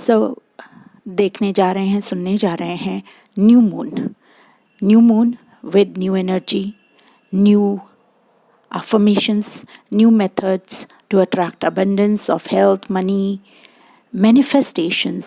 सो देखने जा रहे हैं, सुनने जा रहे हैं new moon with new energy, new affirmations, new methods to attract abundance of health, money, manifestations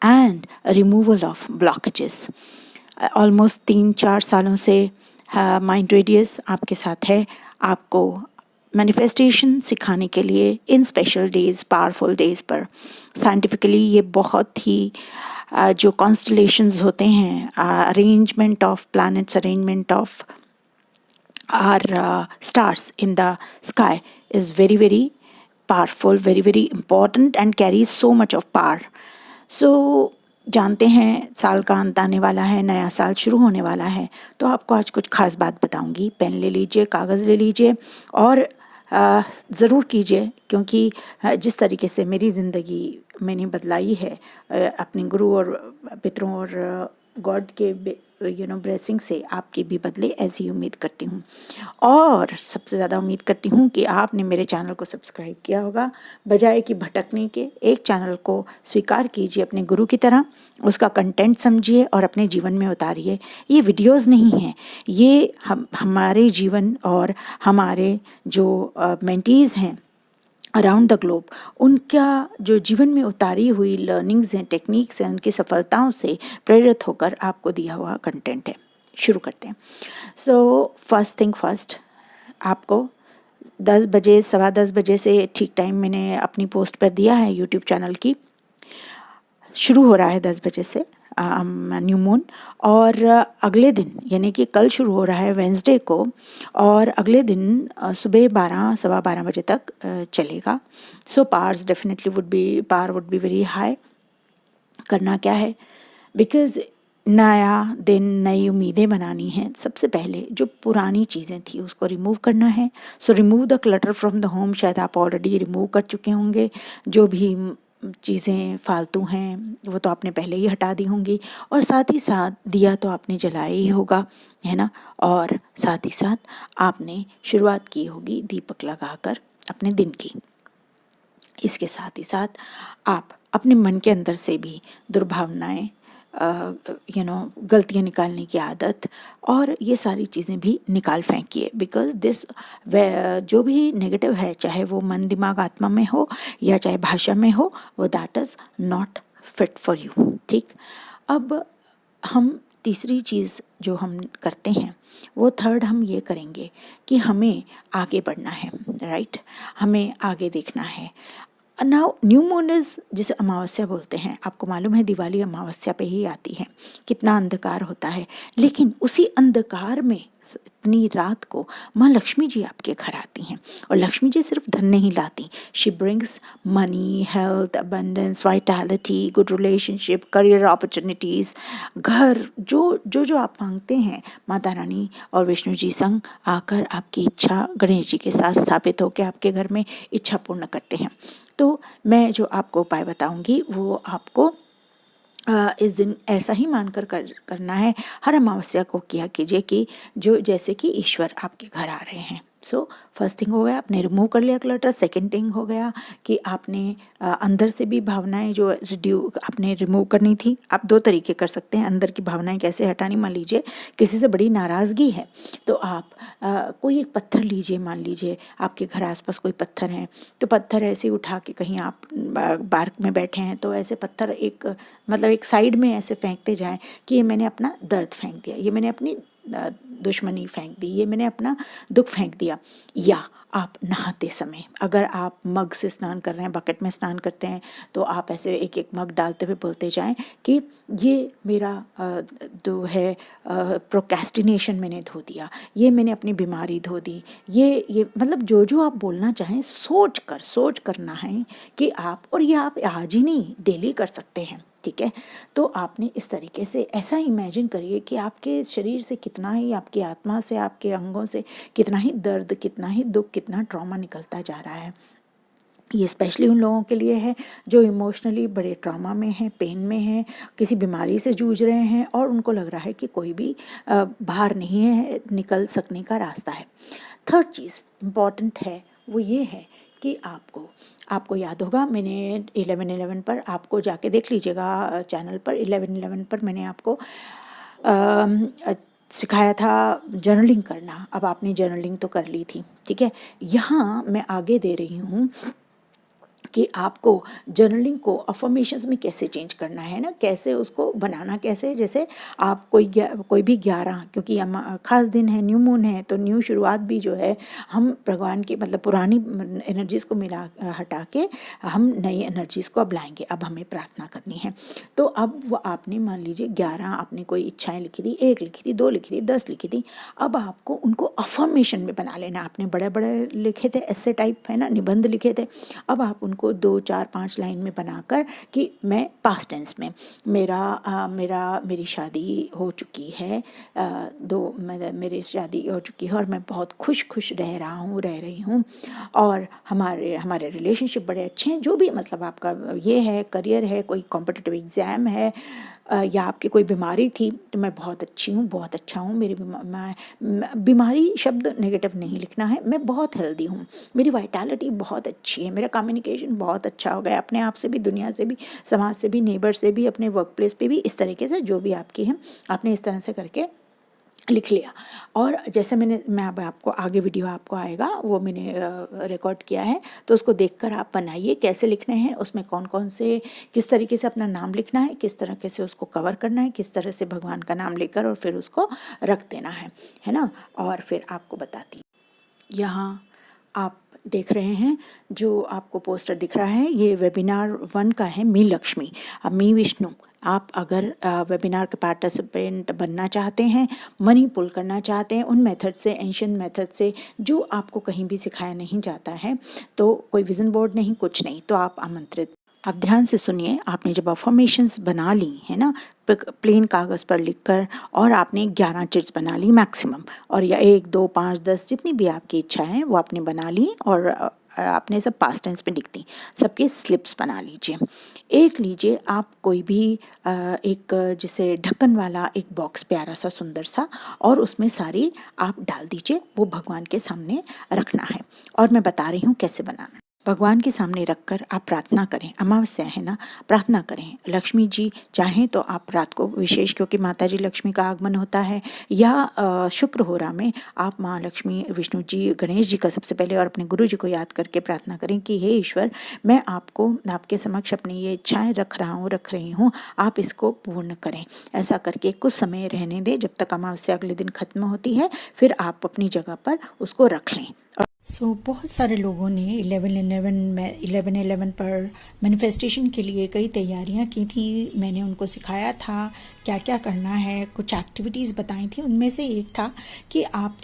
and removal of blockages. Almost 3-4 सालों से माइंड रेडियस आपके साथ है, आपको मैनिफेस्टेशन सिखाने के लिए इन स्पेशल डेज, पावरफुल डेज पर। साइंटिफिकली ये बहुत ही जो कॉन्स्टलेशंस होते हैं, arrangement of planets, arrangement of our stars in the sky is very very powerful, very very important and carries so much of power. So जानते हैं साल का अंत आने वाला है, नया साल शुरू होने वाला है, तो आपको आज कुछ खास बात बताऊंगी। पेन ले लीजिए, कागज़ ले लीजिए और ज़रूर कीजिए, क्योंकि जिस तरीके से मेरी ज़िंदगी मैंने बदलाई है अपने गुरु और पितरों और गॉड के ब्लेसिंग से, आपकी भी बदले ऐसी उम्मीद करती हूँ। और सबसे ज़्यादा उम्मीद करती हूँ कि आपने मेरे चैनल को सब्सक्राइब किया होगा। बजाय कि भटकने के, एक चैनल को स्वीकार कीजिए अपने गुरु की तरह, उसका कंटेंट समझिए और अपने जीवन में उतारिए। ये वीडियोस नहीं हैं, ये हमारे जीवन और हमारे जो मेंटीज़ हैं अराउंड द ग्लोब, उनका जो जीवन में उतारी हुई लर्निंग्स हैं, टेक्निक्स हैं, उनकी सफलताओं से प्रेरित होकर आपको दिया हुआ कंटेंट है। शुरू करते हैं। सो फर्स्ट थिंग फर्स्ट, आपको 10 बजे, 10:15 बजे से ठीक टाइम मैंने अपनी पोस्ट पर दिया है यूट्यूब चैनल की। शुरू हो रहा है 10 बजे से न्यू मून, और अगले दिन यानी कि कल शुरू हो रहा है वेंसडे को, और अगले दिन सुबह 12, 12:15 बजे तक चलेगा। So power would be very high. करना क्या है, बिकॉज़ नया दिन, नई उम्मीदें बनानी हैं। सबसे पहले जो पुरानी चीज़ें थी उसको रिमूव करना है। So remove the clutter from the home. शायद आप ऑलरेडी रिमूव कर चुके होंगे, जो भी चीज़ें फालतू हैं वो तो आपने पहले ही हटा दी होंगी, और साथ ही साथ दिया तो आपने जलाया ही होगा, है ना। और साथ ही साथ आपने शुरुआत की होगी दीपक लगाकर अपने दिन की। इसके साथ ही साथ आप अपने मन के अंदर से भी दुर्भावनाएं, गलतियाँ निकालने की आदत और ये सारी चीज़ें भी निकाल फेंकिए। बिकॉज दिस जो भी नेगेटिव है, चाहे वो मन, दिमाग, आत्मा में हो या चाहे भाषा में हो, वो that is not fit for you. ठीक, अब हम तीसरी चीज़ जो हम करते हैं वो थर्ड हम ये करेंगे कि हमें आगे बढ़ना है, राइट। हमें आगे देखना है। नाउ न्यू मून इज़, जिसे अमावस्या बोलते हैं, आपको मालूम है दिवाली अमावस्या पे ही आती है। कितना अंधकार होता है, लेकिन उसी अंधकार में इतनी रात को माँ लक्ष्मी जी आपके घर आती हैं। और लक्ष्मी जी सिर्फ धन नहीं लाती, she brings money, health, abundance, vitality, good relationship, career opportunities, घर, जो आप मांगते हैं, माता रानी और विष्णु जी संग आकर आपकी इच्छा गणेश जी के साथ स्थापित होकर आपके घर में इच्छा पूर्ण करते हैं। तो मैं जो आपको उपाय बताऊंगी वो आपको इस दिन ऐसा ही मानकर करना है। हर अमावस्या को किया कीजिए कि जो जैसे कि ईश्वर आपके घर आ रहे हैं। सो फर्स्ट थिंग हो गया, आपने रिमूव कर लिया क्लटर। सेकंड थिंग हो गया कि आपने अंदर से भी भावनाएं जो आपने रिमूव करनी थी। आप 2 तरीके कर सकते हैं अंदर की भावनाएं कैसे हटानी। मान लीजिए किसी से बड़ी नाराज़गी है, तो आप कोई एक पत्थर लीजिए। मान लीजिए आपके घर आसपास कोई पत्थर हैं, तो पत्थर ऐसे उठा के, कहीं आप पार्क में बैठे हैं तो ऐसे पत्थर एक साइड में ऐसे फेंकते जाएं कि ये मैंने अपना दर्द फेंक दिया, ये मैंने अपनी दुश्मनी फेंक दी, ये मैंने अपना दुख फेंक दिया। या आप नहाते समय, अगर आप मग से स्नान कर रहे हैं, बकेट में स्नान करते हैं, तो आप ऐसे एक एक मग डालते हुए बोलते जाएं कि ये मेरा जो है प्रोक्रेस्टिनेशन मैंने धो दिया, ये मैंने अपनी बीमारी धो दी, ये मतलब जो आप बोलना चाहें सोच करना है कि आप, और ये आप आज ही नहीं डेली कर सकते हैं। ठीक है, तो आपने इस तरीके से ऐसा इमेजिन करिए कि आपके शरीर से कितना ही, आपकी आत्मा से, आपके अंगों से कितना ही दर्द, कितना ही दुख, कितना ट्रॉमा निकलता जा रहा है। ये स्पेशली उन लोगों के लिए है जो इमोशनली बड़े ट्रॉमा में हैं, पेन में हैं, किसी बीमारी से जूझ रहे हैं और उनको लग रहा है कि कोई भी बाहर नहीं है, निकल सकने का रास्ता है। थर्ड चीज़ इम्पॉर्टेंट है वो ये है कि आपको आपको याद होगा मैंने 11:11 पर आपको जाके देख लीजिएगा चैनल पर, 11:11 पर मैंने आपको सिखाया था जर्नलिंग करना। अब आपने जर्नलिंग तो कर ली थी, ठीक है। यहाँ मैं आगे दे रही हूँ कि आपको जर्नलिंग को अफर्मेशंस में कैसे चेंज करना है ना, कैसे उसको बनाना, कैसे जैसे आप कोई भी 11, क्योंकि खास दिन है, न्यू मून है, तो न्यू शुरुआत भी जो है हम भगवान की मतलब पुरानी एनर्जीज़ को हटा के हम नई एनर्जीज़ को अब लाएंगे। अब हमें प्रार्थना करनी है। तो अब वो आपने मान लीजिए 11 आपने कोई इच्छाएं लिखी थी, 1 लिखी थी, 2 लिखी थी, 10 लिखी थी। अब आपको उनको अफर्मेशन में बना लेना। आपने बड़े बड़े लिखे थे, ऐसे टाइप है ना, निबंध लिखे थे। अब आप उनको 2, 4, 5 लाइन में बनाकर कि मैं पास्ट टेंस में मेरी शादी हो चुकी है, मेरी शादी हो चुकी है और मैं बहुत खुश रह रही हूँ और हमारे रिलेशनशिप बड़े अच्छे हैं। जो भी मतलब आपका ये है, करियर है, कोई कॉम्पिटिटिव एग्ज़ाम है या आपकी कोई बीमारी थी, तो मैं बहुत अच्छी हूँ, बहुत अच्छा हूँ। मेरी बीमारी शब्द नेगेटिव नहीं लिखना है। मैं बहुत हेल्दी हूँ, मेरी वाइटैलिटी बहुत अच्छी है, मेरा कम्युनिकेशन बहुत अच्छा हो गया, अपने आप से भी, दुनिया से भी, समाज से भी, नेबर से भी, अपने वर्क प्लेस पे भी। इस तरीके से जो भी आपकी है आपने इस तरह से करके लिख लिया। और जैसे मैं अब आपको आगे वीडियो आपको आएगा, वो मैंने रिकॉर्ड किया है, तो उसको देखकर आप बनाइए कैसे लिखने हैं, उसमें कौन कौन से किस तरीके से अपना नाम लिखना है, किस तरीके से उसको कवर करना है, किस तरह से भगवान का नाम लेकर और फिर उसको रख देना है ना। और फिर आपको बताती यहाँ आप देख रहे हैं जो आपको पोस्टर दिख रहा है, ये वेबिनार 1 का है, मी लक्ष्मी। अब मी विष्णु, आप अगर वेबिनार के पार्टिसिपेंट बनना चाहते हैं, मनी पुल करना चाहते हैं उन मेथड से, एंशिएंट मेथड से जो आपको कहीं भी सिखाया नहीं जाता है, तो कोई विजन बोर्ड नहीं, कुछ नहीं, तो आप आमंत्रित। आप ध्यान से सुनिए। आपने जब अफर्मेशंस बना ली है ना, प्लेन कागज़ पर लिखकर, और आपने 11 चिट्स बना ली मैक्सिमम, और या 1, 2, 5, 10 जितनी भी आपकी इच्छा है वो आपने बना ली, और आपने सब पास्ट टेंस में लिख दी। सबके स्लिप्स बना लीजिए। एक लीजिए आप कोई भी एक जैसे ढक्कन वाला एक बॉक्स प्यारा सा सुंदर सा, और उसमें सारी आप डाल दीजिए। वो भगवान के सामने रखना है, और मैं बता रही हूँ कैसे बनाना। भगवान के सामने रखकर आप प्रार्थना करें। अमावस्या है ना, प्रार्थना करें। लक्ष्मी जी चाहें तो आप रात को विशेष, क्योंकि माता जी लक्ष्मी का आगमन होता है, या शुक्र होरा में आप माँ लक्ष्मी, विष्णु जी, गणेश जी का सबसे पहले और अपने गुरु जी को याद करके प्रार्थना करें कि हे ईश्वर, मैं आपके समक्ष अपनी ये इच्छाएं रख रही हूँ, आप इसको पूर्ण करें। ऐसा करके कुछ समय रहने दें जब तक अमावस्या अगले दिन खत्म होती है, फिर आप अपनी जगह पर उसको रख लें। बहुत सारे लोगों ने 11:11 पर मैनिफेस्टेशन के लिए कई तैयारियां की थी। मैंने उनको सिखाया था क्या क्या करना है, कुछ एक्टिविटीज़ बताई थी। उनमें से एक था कि आप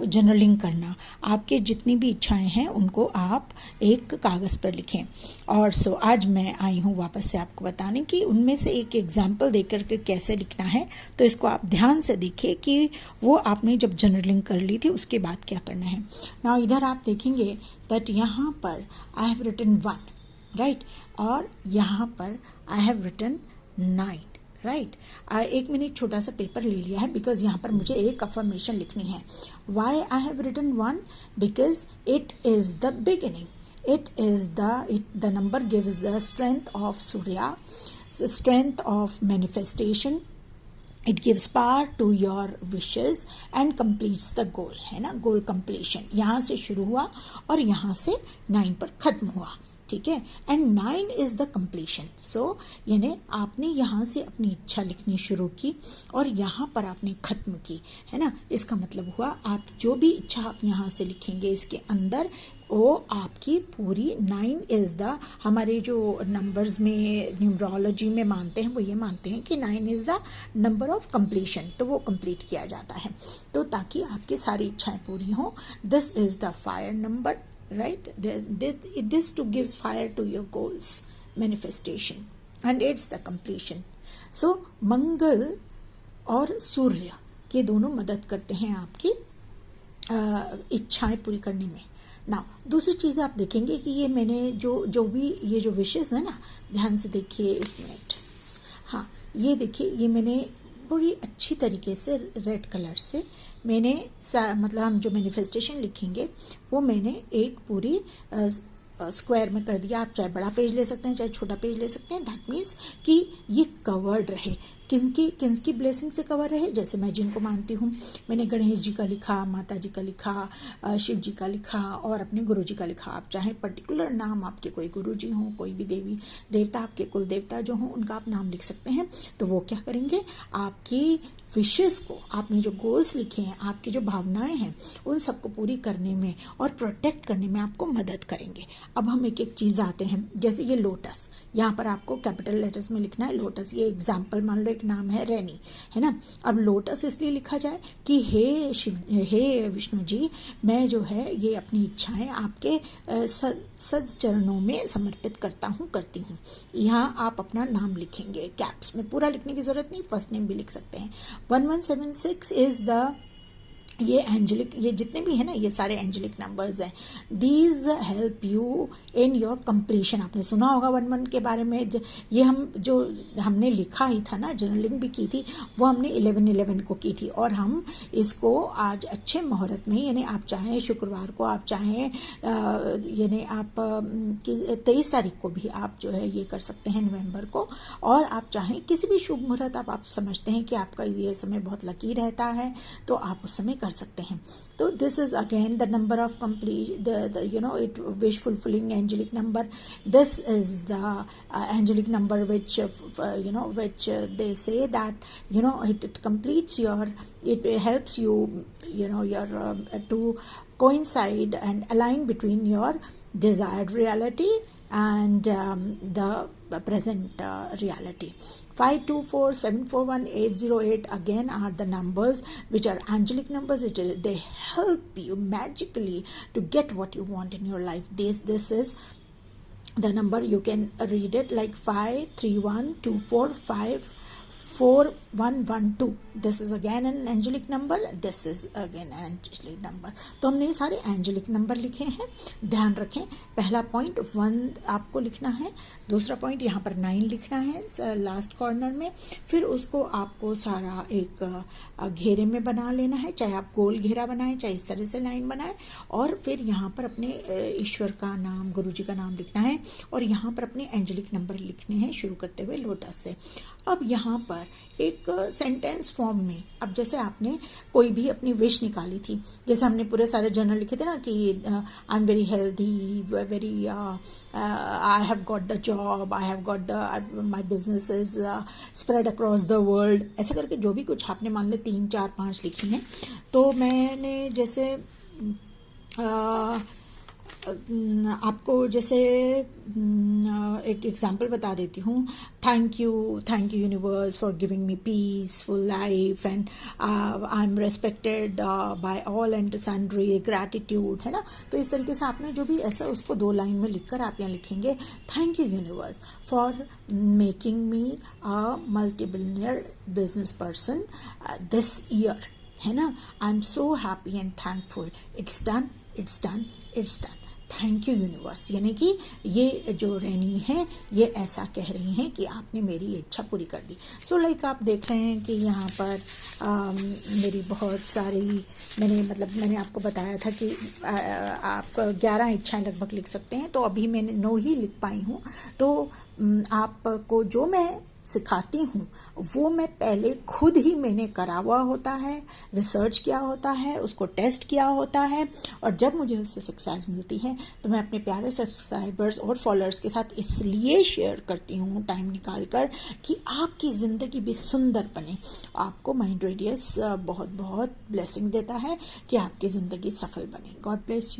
जर्नलिंग करना, आपके जितनी भी इच्छाएं हैं उनको आप एक कागज़ पर लिखें। और आज मैं आई हूँ वापस से आपको बताने कि उनमें से एक एग्जाम्पल देकर के कैसे लिखना है। तो इसको आप ध्यान से देखिए कि वो आपने जब जर्नलिंग कर ली थी उसके बाद क्या करना है। ना इधर आप देखेंगे दैट यहाँ पर आई हैव रिटन 1, राइट, और यहाँ पर आई हैव रिटन 9, राइट। एक मैंने छोटा सा पेपर ले लिया है बिकॉज यहाँ पर मुझे एक अफर्मेशन लिखनी है। Why I have written 1? Because it is the beginning, the number gives the strength of Surya, the strength of manifestation. It gives power to your wishes and completes the goal, है ना, goal completion। यहाँ से शुरू हुआ और यहाँ से 9 पर ख़त्म हुआ, ठीक है। And 9 is the completion। सो यानी आपने यहाँ से अपनी इच्छा लिखनी शुरू की और यहाँ पर आपने ख़त्म की, है ना। इसका मतलब हुआ आप जो भी इच्छा आप यहाँ से लिखेंगे इसके अंदर, वो आपकी पूरी 9 इज़ द, हमारे जो नंबर्स में न्यूमरोलॉजी में मानते हैं वो ये मानते हैं कि 9 is the number of completion, तो वो कंप्लीट किया जाता है। तो ताकि आपकी सारी इच्छाएं पूरी हों, this is the fire number, right? This to gives fire to your goals, manifestation, and it's the completion. So मंगल और सूर्य ये दोनों मदद करते हैं आपकी इच्छाएं पूरी करने में। ना दूसरी चीज़ आप देखेंगे कि ये मैंने जो भी ये जो विशेष है ना, ध्यान से देखिए, 1 मिनट, हाँ ये देखिए, ये मैंने बड़ी अच्छी तरीके से रेड कलर से मैंने मतलब हम जो मैनिफेस्टेशन लिखेंगे वो मैंने एक पूरी स्क्वायर में कर दिया, आप चाहे बड़ा पेज ले सकते हैं चाहे छोटा पेज ले सकते हैं। दैट मीन्स कि ये कवर्ड रहे, किनकी ब्लेसिंग से कवर रहे। जैसे मैं जिनको मानती हूँ, मैंने गणेश जी का लिखा, माता जी का लिखा, शिव जी का लिखा और अपने गुरु जी का लिखा। आप चाहे पर्टिकुलर नाम, आपके कोई गुरु जी हों, कोई भी देवी देवता, आपके कुल देवता जो हों, उनका आप नाम लिख सकते हैं। तो वो क्या करेंगे, आपकी विशेस को, आपने जो गोल्स लिखे हैं, आपकी जो भावनाएं हैं, उन सबको पूरी करने में और प्रोटेक्ट करने में आपको मदद करेंगे। अब हम एक एक चीज़ आते हैं। जैसे ये लोटस, यहाँ पर आपको कैपिटल लेटर्स में लिखना है लोटस। ये एग्जाम्पल मान लो, एक नाम है रैनी, है ना। अब लोटस इसलिए लिखा जाए कि हे विष्णु जी, मैं जो है ये अपनी इच्छाएं आपके सद चरणों में समर्पित करती हूँ। यहाँ आप अपना नाम लिखेंगे कैप्स में, पूरा लिखने की जरूरत नहीं, फर्स्ट नेम भी लिख सकते हैं। 1176 इज द, ये एंजेलिक, ये जितने भी है ना, ये सारे एंजेलिक नंबर्स हैं। These help you in your completion. आपने सुना होगा 11 के बारे में। ये जो हमने लिखा ही था ना, जर्नलिंग भी की थी, वो हमने 11 को की थी। और हम इसको आज अच्छे मुहूर्त में, यानी आप चाहें शुक्रवार को, आप चाहें यानी आप 23 तारीख को भी आप जो है ये कर सकते हैं नवंबर को। और आप चाहें किसी भी शुभ मुहूर्त आप समझते हैं कि आपका ये समय बहुत लकी रहता है, तो आप उस समय कर सकते हैं। तो this is again the number of complete, the you know it wish fulfilling angelic number. This is the angelic number which which they say that it completes your, it helps you your to coincide and align between your desired reality and the present reality. 5247418808 again are the numbers which are angelic numbers. They help you magically to get what you want in your life. This is the number, you can read it like 5312454112. This is again an angelic number, this is again an angelic number. तो हमने ये सारे angelic number लिखे हैं। ध्यान रखें, पहला point 1 आपको लिखना है, दूसरा पॉइंट यहाँ पर 9 लिखना है लास्ट कॉर्नर में। फिर उसको आपको सारा एक घेरे में बना लेना है, चाहे आप गोल घेरा बनाएं, चाहे इस तरह से लाइन बनाएं। और फिर यहाँ पर अपने ईश्वर का नाम, गुरु जी का नाम लिखना है और यहाँ पर अपने एंजेलिक नंबर लिखने हैं, शुरू करते हुए लोटस से। अब यहाँ पर एक सेंटेंस फॉर्म में, अब जैसे आपने कोई भी अपनी विश निकाली थी, जैसे हमने पूरे सारे जर्नल लिखे थे ना कि I am very healthy, very I have got the job, I have got the my business is spread across the world, ऐसा करके जो भी कुछ आपने मान ले 3 4 5 लिखी हैं। तो मैंने जैसे आपको जैसे एक एग्जांपल बता देती हूँ। Thank you universe for giving me peaceful life and I am respected by all and sundry, gratitude, है ना। तो इस तरीके से आपने जो भी ऐसा, उसको 2 लाइन में लिखकर आप यहाँ लिखेंगे, thank you universe for making me a multi-billionaire business person this year, है ना। I am so happy and thankful, it's done, it's done, it's done, thank you universe. यानी कि ये जो रैनी है ये ऐसा कह रही हैं कि आपने मेरी इच्छा पूरी कर दी। सो लाइक आप देख रहे हैं कि यहाँ पर मेरी बहुत सारी, मैंने आपको बताया था कि आप 11 इच्छाएं लगभग लिख सकते हैं, तो अभी मैंने 9 ही लिख पाई हूँ। तो आपको जो मैं सिखाती हूँ वो मैं पहले खुद ही मैंने करा हुआ होता है, रिसर्च किया होता है, उसको टेस्ट किया होता है, और जब मुझे उससे सक्सेस मिलती है तो मैं अपने प्यारे सब्सक्राइबर्स और फॉलोअर्स के साथ इसलिए शेयर करती हूँ टाइम निकाल कर कि आपकी ज़िंदगी भी सुंदर बने। आपको माइंड रेडियस बहुत बहुत ब्लेसिंग देता है कि आपकी ज़िंदगी सफल बने। God bless you.